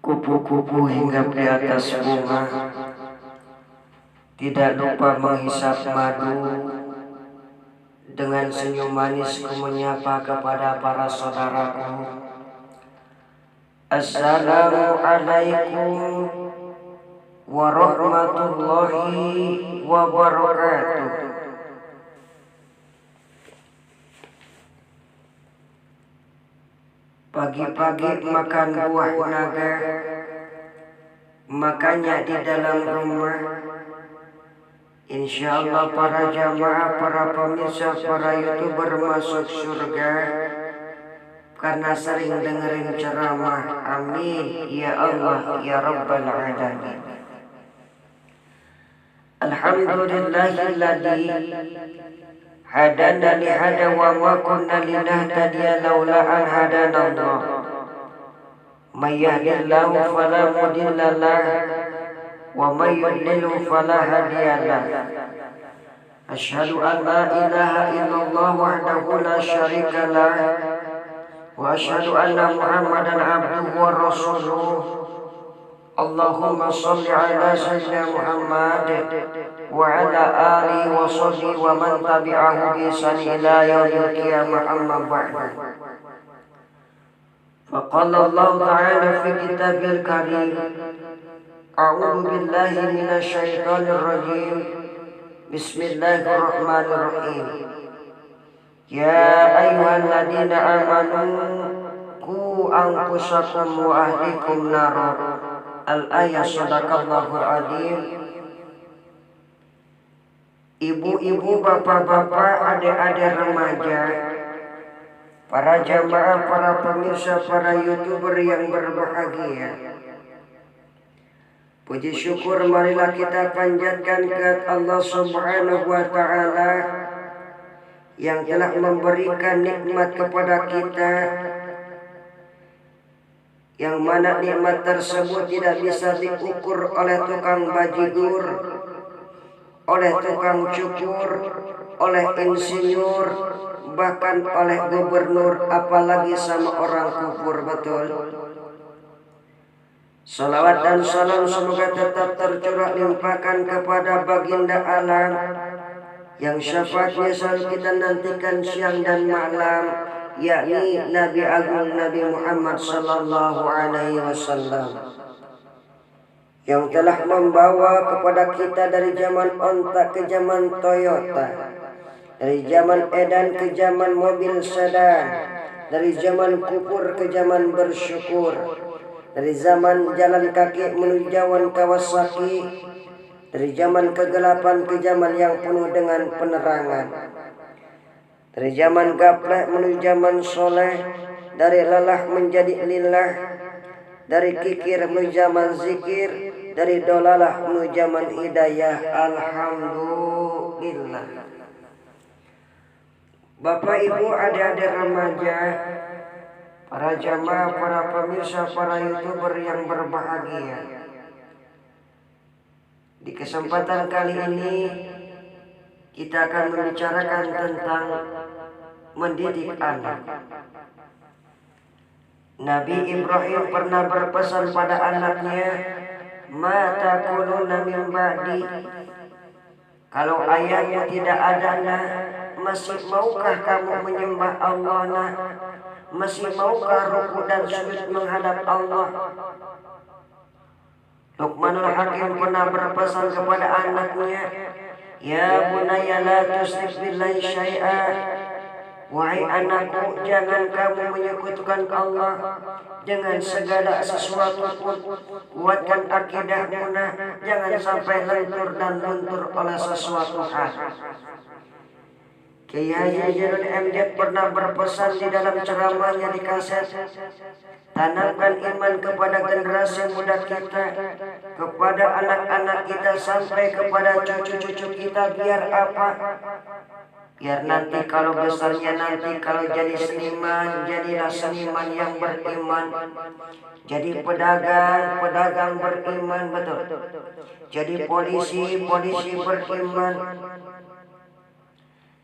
kupu-kupu hinggap di atas bunga, tidak lupa menghisap madu. Dengan senyum manisku menyapa kepada para saudaraku. Assalamualaikum warahmatullahi wabarakatuh. Pagi-pagi makan buah naga, makanya di dalam rumah. Insya Allah para jamaah, para pemirsa, para YouTuber masuk surga karena sering dengerin ceramah. Amin ya Allah ya Rabbal Alamin. Alhamdulillahilladzi hadana li hada wa ma kunna linahtadiya laula an hadana Allah. May yahdihillahu fala mudilla lahu wa may yudlilhu fala hadiya lahu. Asyhadu an la ilaha illallah wahdahu la syarika lahu wa asyhadu anna Muhammadan abduhu wa rasuluh. Allahumma shalli ala sayyidina Muhammad wa ala alihi wa sahbihi wa man tabi'ahu bi ihsan ila yaumil qiyamah, amma ba'du. Faqala Allah ta'ala fi kitabil karim, a'udzu billahi minasy syaithanir rajim. Bismillahirrahmanirrahim. Ya ayyuhalladzina amanu qu anfusakum wa ahlikum nar. Al-ayat. Shadaqallahul adzim. Ibu-ibu, bapak-bapak, adik-adik remaja, para jamaah, para pemirsa, para YouTuber yang berbahagia, puji syukur marilah kita panjatkan kepada Allah Subhanahu wa Ta'ala yang telah memberikan nikmat kepada kita, yang mana nikmat tersebut tidak bisa diukur oleh tukang bajigur, oleh tukang cukur, oleh insinyur, bahkan oleh gubernur, apalagi sama orang kufur. Betul. Salawat dan salam semoga tetap tercurah limpahkan kepada baginda alam yang syafaatnya selalu kita nantikan siang dan malam, yakni Nabi Agung Nabi Muhammad sallallahu alaihi wasallam, yang telah membawa kepada kita dari zaman onta ke zaman Toyota, dari zaman edan ke zaman mobil sedan, dari zaman kufur ke zaman bersyukur, dari zaman jalan kaki menuju zaman Kawasaki, dari zaman kegelapan ke zaman yang penuh dengan penerangan, dari zaman gapleh menuju zaman soleh, dari lelah menjadi lillah, dari kikir menuju zaman zikir, dari dolalah menuju zaman hidayah. Alhamdulillah. Bapak, ibu, adik-adik remaja, para jamaah, para pemirsa, para YouTuber yang berbahagia, di kesempatan kali ini kita akan membicarakan tentang mendidik anak. Nabi Ibrahim pernah berpesan pada anaknya, ma taquluna min ba'di, kalau ayahmu tidak ada nak, masih maukah kamu menyembah Allah nak? Masih maukah ruku dan sujud menghadap Allah? Luqmanul Hakim pernah berpesan kepada anaknya, ya bunayya la tusyrik billahi syai'a. Wahai anakku, jangan kamu menyekutukan Allah dengan segala sesuatu pun. Kuatkan akidahmu nak, jangan sampai lentur dan luntur oleh sesuatu hal. Kiai Haji Jainul MD pernah berpesan di dalam ceramahnya di kaset, tanamkan iman kepada generasi muda kita, kepada anak-anak kita, sampai kepada cucu-cucu kita. Biar apa? Biar nanti kalau besarnya, nanti kalau jadi seniman, jadilah seniman yang beriman. Jadi pedagang, pedagang beriman. Betul. Jadi polisi, polisi beriman.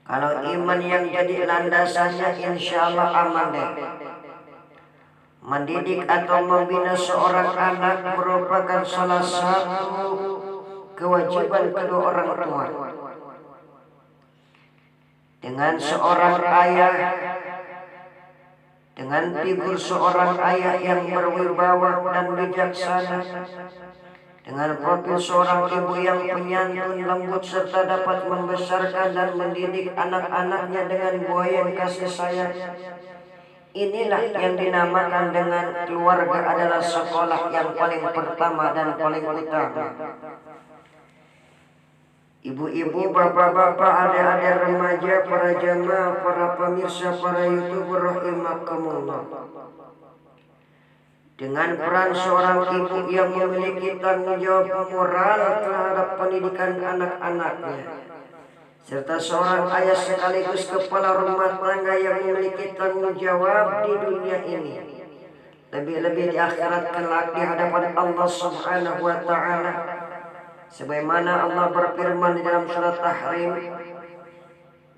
Kalau iman yang jadi landasannya, insya Allah aman deh. Mendidik atau membina seorang anak merupakan salah satu kewajiban kedua orang tua. Dengan seorang ayah, dengan figur seorang ayah yang berwibawa dan bijaksana, dengan profil seorang ibu yang penyantun, lembut, serta dapat membesarkan dan mendidik anak-anaknya dengan buayan kasih sayang. Inilah yang dinamakan dengan keluarga adalah sekolah yang paling pertama dan paling utama. Ibu-ibu, bapak-bapak, adik-adik remaja, para jamaah, para pemirsa, para YouTuber rahimakumullah. Dengan peran seorang ibu yang memiliki tanggung jawab moral terhadap pendidikan anak-anaknya, serta seorang ayah sekaligus kepala rumah tangga yang memiliki tanggung jawab di dunia ini, lebih-lebih di akhirat kelak di hadapan Allah Subhanahu wa Ta'ala. Sebagaimana Allah berfirman di dalam surat Tahrim,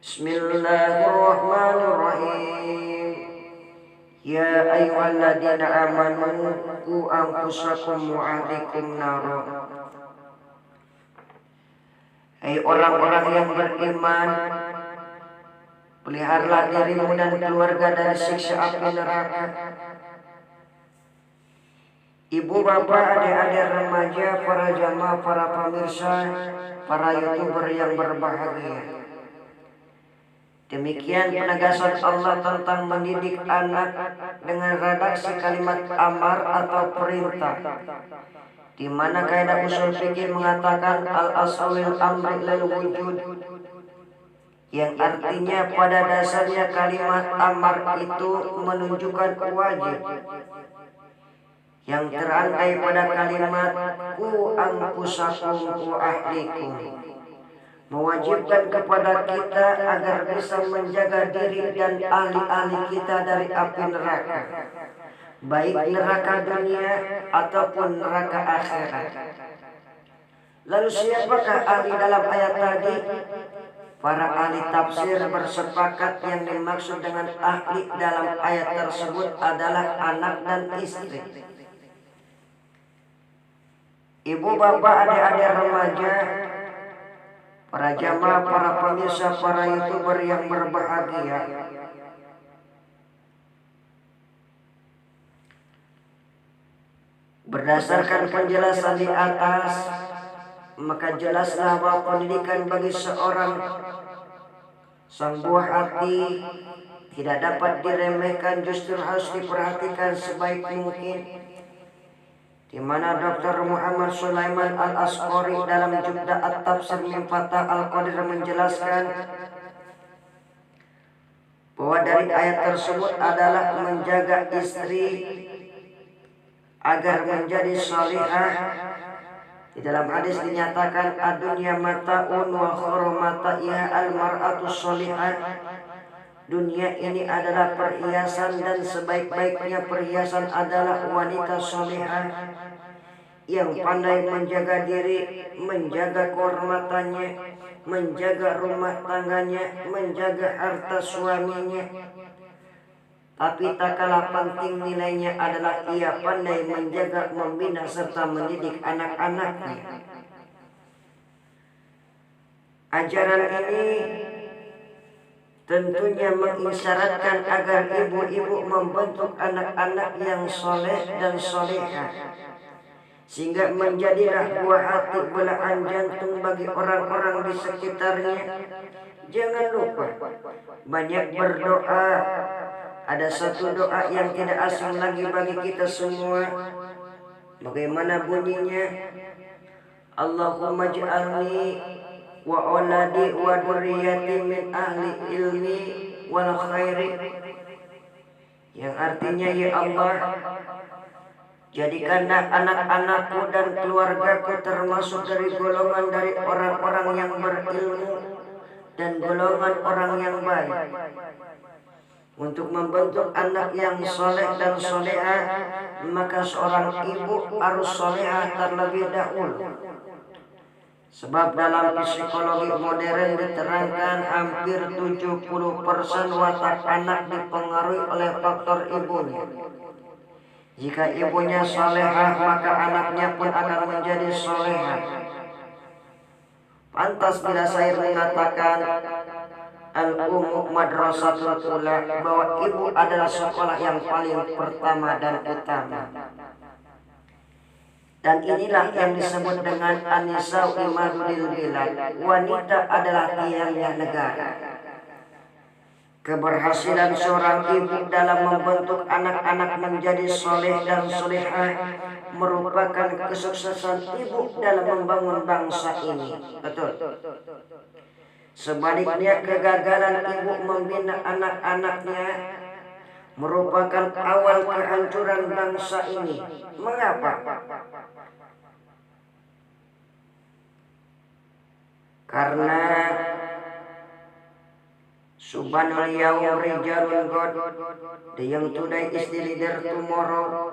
Bismillahirrahmanirrahim. Ya ayyuhalladzina amanu qu anfusakum wa ahlikum nara. Hai orang-orang yang beriman, peliharalah dirimu dan keluarga dari siksa api neraka. Ibu, bapak, adik-adik remaja, para jamaah, para pemirsa, para YouTuber yang berbahagia. Demikian penegasan Allah tentang mendidik anak dengan redaksi kalimat amar atau perintah, di mana kaidah usul fikih mengatakan al-aslul amri lil wujud, yang artinya pada dasarnya kalimat amar itu menunjukkan wajib, yang terangkai pada kalimat ku anfusakum wa ahlikum, mewajibkan kepada kita agar bisa menjaga diri dan ahli-ahli kita dari api neraka, baik neraka dunia ataupun neraka akhirat. Lalu siapakah ahli dalam ayat tadi? Para ahli tafsir bersepakat yang dimaksud dengan ahli dalam ayat tersebut adalah anak dan istri. Ibu, bapak, adik-adik remaja, para jamaah, para pemirsa, para YouTuber yang berbahagia, berdasarkan penjelasan di atas, maka jelaslah bahwa pendidikan bagi seorang sang buah hati tidak dapat diremehkan, justru harus diperhatikan sebaik mungkin. Di mana Dr. Muhammad Sulaiman Al-Asqari dalam Jubda At-Tafsir min Fatah Al-Qadir menjelaskan bahwa dari ayat tersebut adalah menjaga istri agar menjadi salihah. Di dalam hadis dinyatakan ad-dunya mata'un wa khairu mata'iha al-mar'atu salihah. Dunia ini adalah perhiasan dan sebaik-baiknya perhiasan adalah wanita salihah yang pandai menjaga diri, menjaga kehormatannya, menjaga rumah tangganya, menjaga harta suaminya. Tapi tak kalah penting nilainya adalah ia pandai menjaga, membina serta mendidik anak-anaknya. Ajaran ini tentunya mengisyaratkan agar ibu-ibu membentuk anak-anak yang soleh dan solehah, sehingga menjadilah buah hati belahan jantung bagi orang-orang di sekitarnya. Jangan lupa banyak berdoa. Ada satu doa yang tidak asing lagi bagi kita semua. Bagaimana bunyinya? Allahumma ij'alni wa auladi wa dzurriyyati min ahli ilmi wal khairi, yang artinya, ya Allah, jadikanlah anak-anakku dan keluargaku termasuk dari golongan dari orang-orang yang berilmu dan golongan orang yang baik. Untuk membentuk anak yang soleh dan solehah, maka seorang ibu harus solehah terlebih dahulu. Sebab dalam psikologi modern diterangkan hampir 70% watak anak dipengaruhi oleh faktor ibunya. Jika ibunya salehah, maka anaknya pun akan menjadi salehah. Pantas bila saya mengatakan al-ummu madrasatul ula, bahwa ibu adalah sekolah yang paling pertama dan utama. Dan inilah yang disebut dengan an-nisa'u imadul bilad. Wanita adalah tiangnya negara. Keberhasilan seorang ibu dalam membentuk anak-anak menjadi soleh dan solehah merupakan kesuksesan ibu dalam membangun bangsa ini. Betul. Sebaliknya, kegagalan ibu membina anak-anaknya merupakan awal kehancuran bangsa ini. Mengapa? Karena subhanal yaum rijalun god, the young today is the leader tomorrow.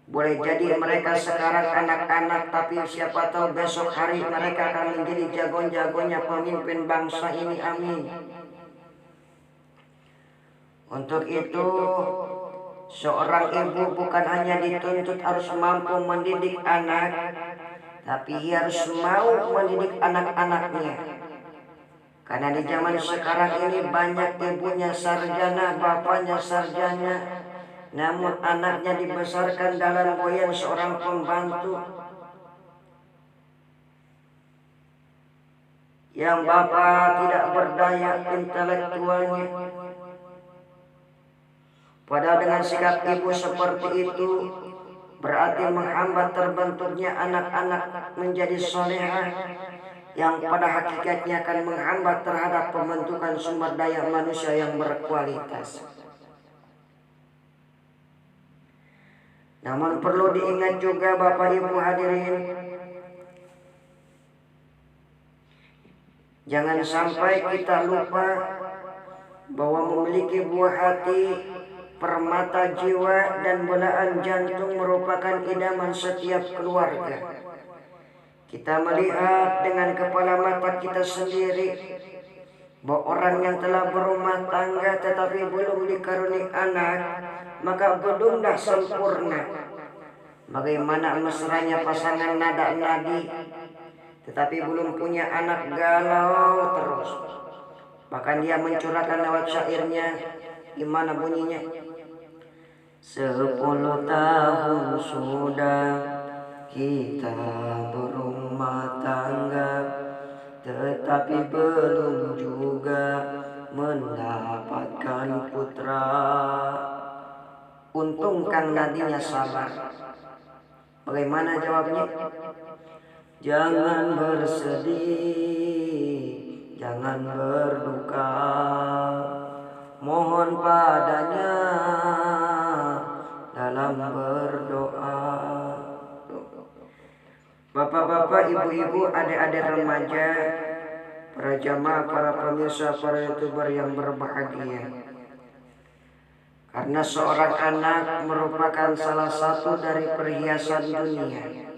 Boleh jadi mereka sekarang anak-anak, tapi siapa tahu besok hari mereka akan menjadi jago-jagonya pemimpin bangsa ini. Amin. Untuk itu, seorang ibu bukan hanya dituntut harus mampu mendidik anak, tapi ia harus mau mendidik anak-anaknya. Karena di zaman sekarang ini banyak ibunya sarjana, bapaknya sarjana, namun anaknya dibesarkan dalam goyang seorang pembantu. Yang bapak tidak berdaya intelektualnya. Padahal dengan sikap ibu seperti itu berarti menghambat terbentuknya anak-anak menjadi solehah, yang pada hakikatnya akan menghambat terhadap pembentukan sumber daya manusia yang berkualitas. Namun perlu diingat juga Bapak Ibu hadirin, jangan sampai kita lupa bahwa memiliki buah hati, permata jiwa, dan belahan jantung merupakan idaman setiap keluarga. Kita melihat dengan kepala mata kita sendiri bahwa orang yang telah berumah tangga tetapi belum dikaruniai anak, maka belum dah sempurna. Bagaimana mesranya pasangan nada-nadi tetapi belum punya anak, galau terus. Bahkan dia mencurahkan lewat syairnya, gimana bunyinya? 10 tahun sudah kita berumah tangga, tetapi belum juga mendapatkan putra. Untung Kang Nadinya sabar. Bagaimana jawabnya? Jangan bersedih, jangan berduka, mohon padanya dalam berdoa. Bapak-bapak, ibu-ibu, adik-adik remaja, para jamaah, para pemirsa, para youtuber yang berbahagia. Karena seorang anak merupakan salah satu dari perhiasan dunia.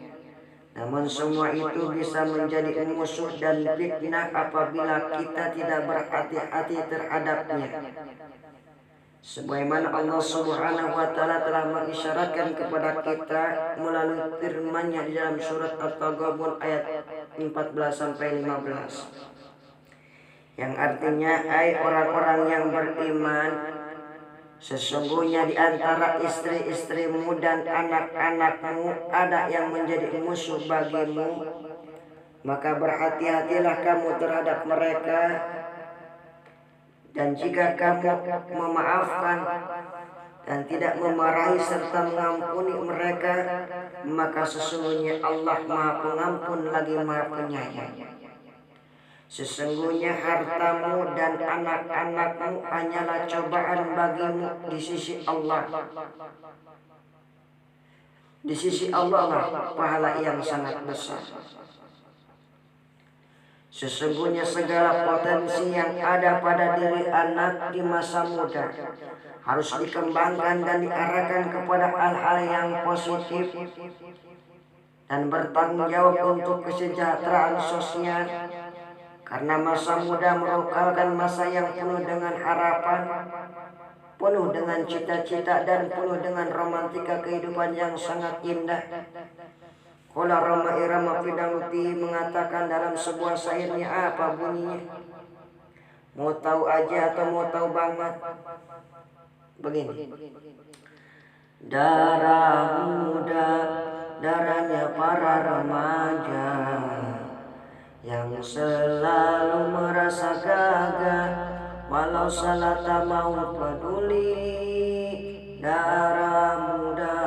Namun semua itu bisa menjadi musuh dan fitnah apabila kita tidak berhati-hati terhadapnya. Sebagaimana Allah Subhanahu wa Ta'ala telah mengisyaratkan kepada kita melalui firman-Nya di dalam surat At-Taghabun ayat 14-15, yang artinya, hai orang-orang yang beriman, sesungguhnya di antara istri-istrimu dan anak-anakmu ada yang menjadi musuh bagimu, maka berhati-hatilah kamu terhadap mereka. Dan jika kamu memaafkan dan tidak memarahi serta mengampuni mereka, maka sesungguhnya Allah Maha Pengampun lagi Maha Penyayang. Sesungguhnya hartamu dan anak-anakmu hanyalah cobaan bagimu di sisi Allah. Di sisi Allah lah pahala yang sangat besar. Sesungguhnya segala potensi yang ada pada diri anak di masa muda harus dikembangkan dan diarahkan kepada hal-hal yang positif dan bertanggung jawab untuk kesejahteraan sosial. Karena masa muda merupakan masa yang penuh dengan harapan, penuh dengan cita-cita dan penuh dengan romantika kehidupan yang sangat indah. Qala Rama Irama Fidaluti mengatakan dalam sebuah syairnya, apa bunyinya? Mau tahu aja atau mau tahu banget? Begini. Darah muda, darahnya para remaja yang selalu merasa gagah, walau salah tak mau peduli. Darah muda,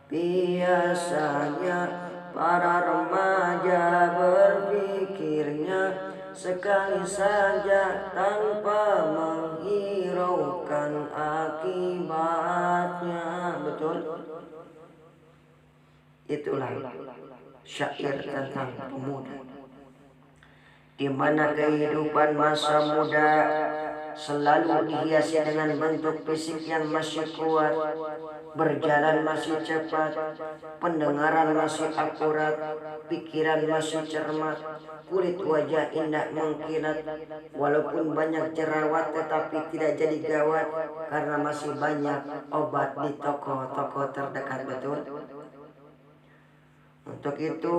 biasanya para remaja berpikirnya sekali saja tanpa menghiraukan akibatnya. Betul? Itulah syair tentang pemuda, di mana kehidupan masa muda selalu dihiasi dengan bentuk fisik yang masih kuat, berjalan masih cepat, pendengaran masih akurat, pikiran masih cermat, kulit wajah indah mengkilat. Walaupun banyak jerawat tetapi tidak jadi gawat, karena masih banyak obat di toko-toko terdekat. Betul? Untuk itu,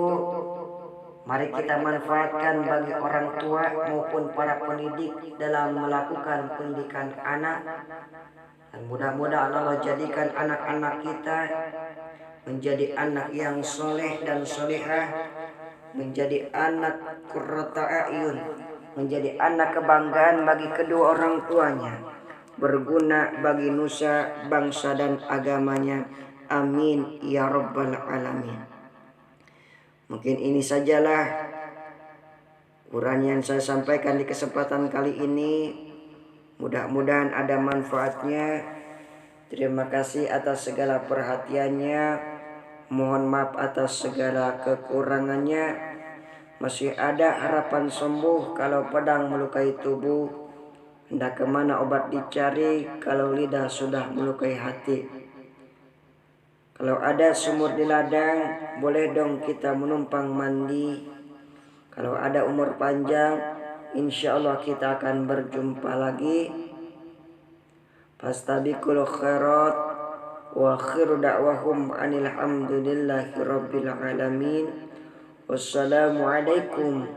mari kita manfaatkan bagi orang tua maupun para pendidik dalam melakukan pendidikan anak. Dan mudah-mudahan Allah jadikan anak-anak kita menjadi anak yang soleh dan solehah, menjadi anak qurrata a'yun, menjadi anak kebanggaan bagi kedua orang tuanya, berguna bagi nusa, bangsa dan agamanya. Amin ya rabbal alamin. Mungkin ini sajalah uraian yang saya sampaikan di kesempatan kali ini. Mudah-mudahan ada manfaatnya. Terima kasih atas segala perhatiannya. Mohon maaf atas segala kekurangannya. Masih ada harapan sembuh kalau pedang melukai tubuh. Hendak kemana obat dicari kalau lidah sudah melukai hati. Kalau ada sumur di ladang, boleh dong kita menumpang mandi. Kalau ada umur panjang, insya Allah kita akan berjumpa lagi. Fastabiqul khairat wa akhiru da'wahum anil hamdulillahi rabbil alamin. Wassalamualaikum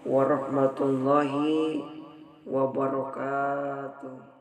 warahmatullahi wabarakatuh.